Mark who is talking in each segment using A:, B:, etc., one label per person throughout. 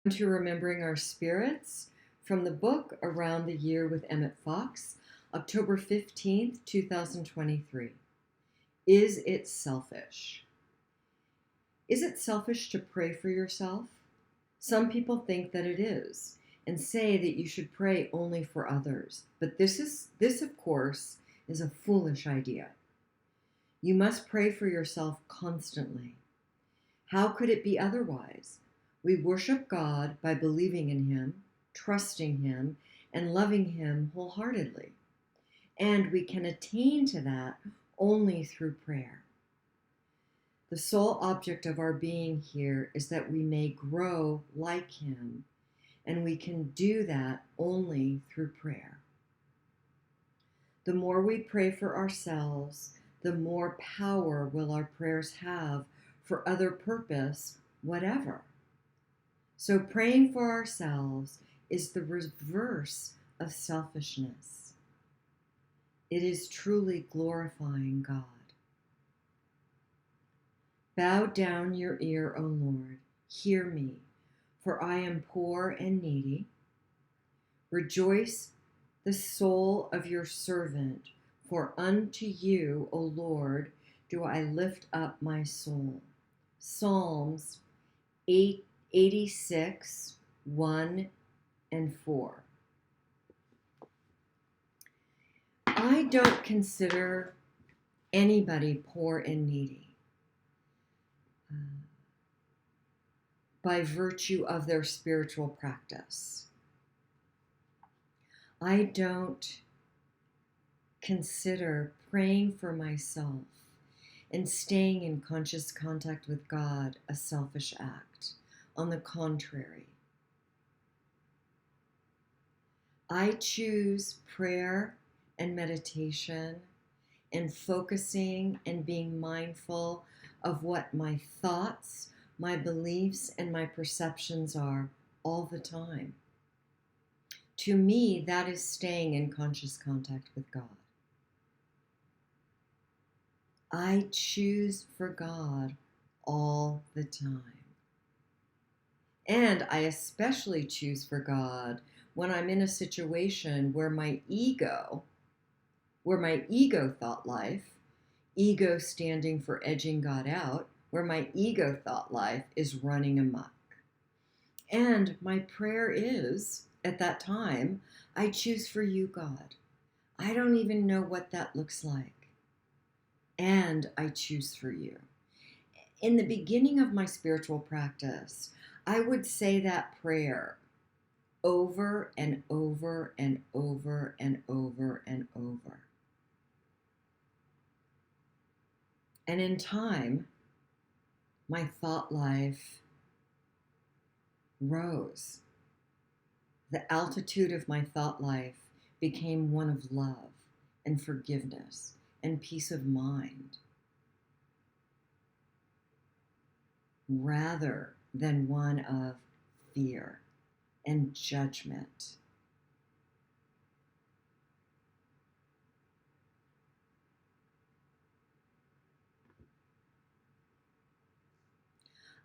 A: To Remembering Our Spirits from the book Around the Year with Emmett Fox, October 15th, 2023. Is it selfish? Is it selfish to pray for yourself? Some people think that it is and say that you should pray only for others. But this of course is a foolish idea. You must pray for yourself constantly. How could it be otherwise? We worship God by believing in Him, trusting Him, and loving Him wholeheartedly. And we can attain to that only through prayer. The sole object of our being here is that we may grow like Him, and we can do that only through prayer. The more we pray for ourselves, the more power will our prayers have for other purpose, whatever. So praying for ourselves is the reverse of selfishness. It is truly glorifying God. Bow down your ear, O Lord, hear me, for I am poor and needy. Rejoice the soul of your servant, for unto you, O Lord, do I lift up my soul. Psalms 86, 1 and 4. I don't consider anybody poor and needy by virtue of their spiritual practice. I don't consider praying for myself and staying in conscious contact with God a selfish act. On the contrary, I choose prayer and meditation and focusing and being mindful of what my thoughts, my beliefs, and my perceptions are all the time. To me, that is staying in conscious contact with God. I choose for God all the time. And I especially choose for God when I'm in a situation where my ego thought life, ego standing for edging God out, where my ego thought life is running amok. And my prayer is, at that time, I choose for you, God. I don't even know what that looks like. And I choose for you. In the beginning of my spiritual practice, I would say that prayer over and over and over and over and over. And in time, my thought life rose. The altitude of my thought life became one of love and forgiveness and peace of mind, rather than one of fear and judgment.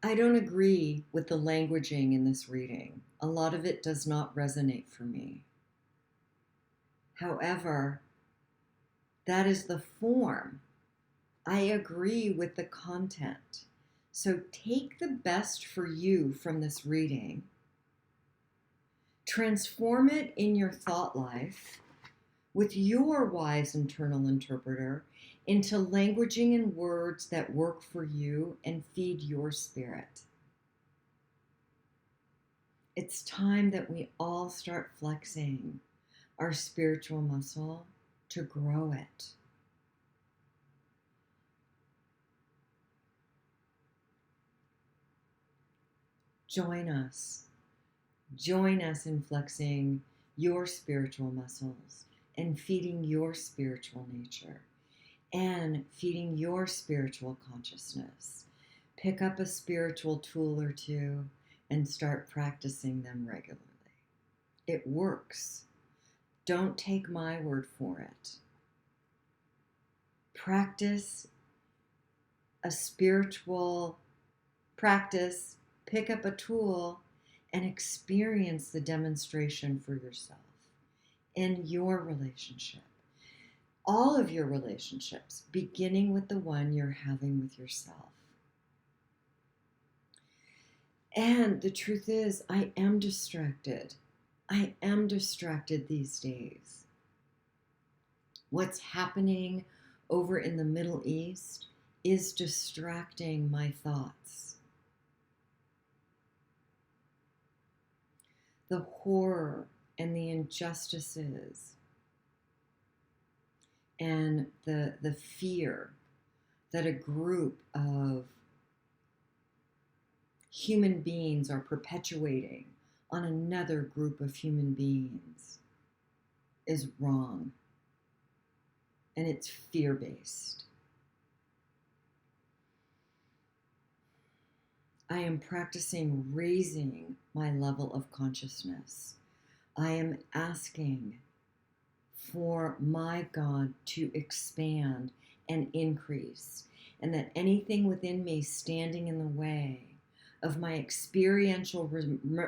A: I don't agree with the languaging in this reading. A lot of it does not resonate for me. However, that is the form. I agree with the content. So take the best for you from this reading, transform it in your thought life with your wise internal interpreter into languaging in words that work for you and feed your spirit. It's time that we all start flexing our spiritual muscle to grow it. Join us. Join us in flexing your spiritual muscles and feeding your spiritual nature and feeding your spiritual consciousness. Pick up a spiritual tool or two and start practicing them regularly. It works. Don't take my word for it. Practice a spiritual practice, pick up a tool, and experience the demonstration for yourself in your relationship. All of your relationships, beginning with the one you're having with yourself. And the truth is, I am distracted. I am distracted these days. What's happening over in the Middle East is distracting my thoughts. The horror and the injustices and the fear that a group of human beings are perpetuating on another group of human beings is wrong. And it's fear-based. I am practicing raising my level of consciousness. I am asking for my God to expand and increase, and that anything within me standing in the way of my experiential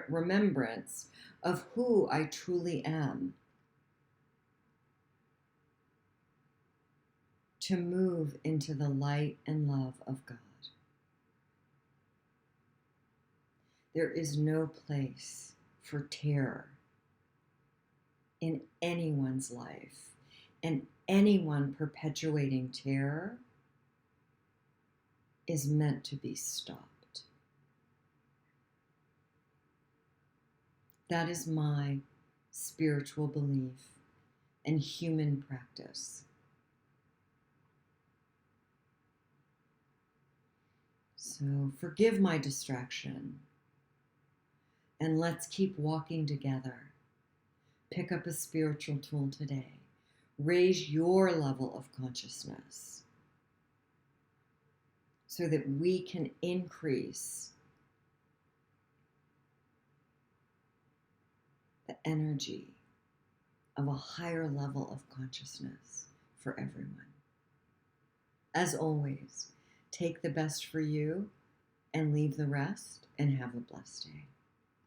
A: remembrance of who I truly am, to move into the light and love of God. There is no place for terror in anyone's life, and anyone perpetuating terror is meant to be stopped. That is my spiritual belief and human practice. So forgive my distraction, and let's keep walking together. Pick up a spiritual tool today. Raise your level of consciousness so that we can increase the energy of a higher level of consciousness for everyone. As always, take the best for you and leave the rest, and have a blessed day.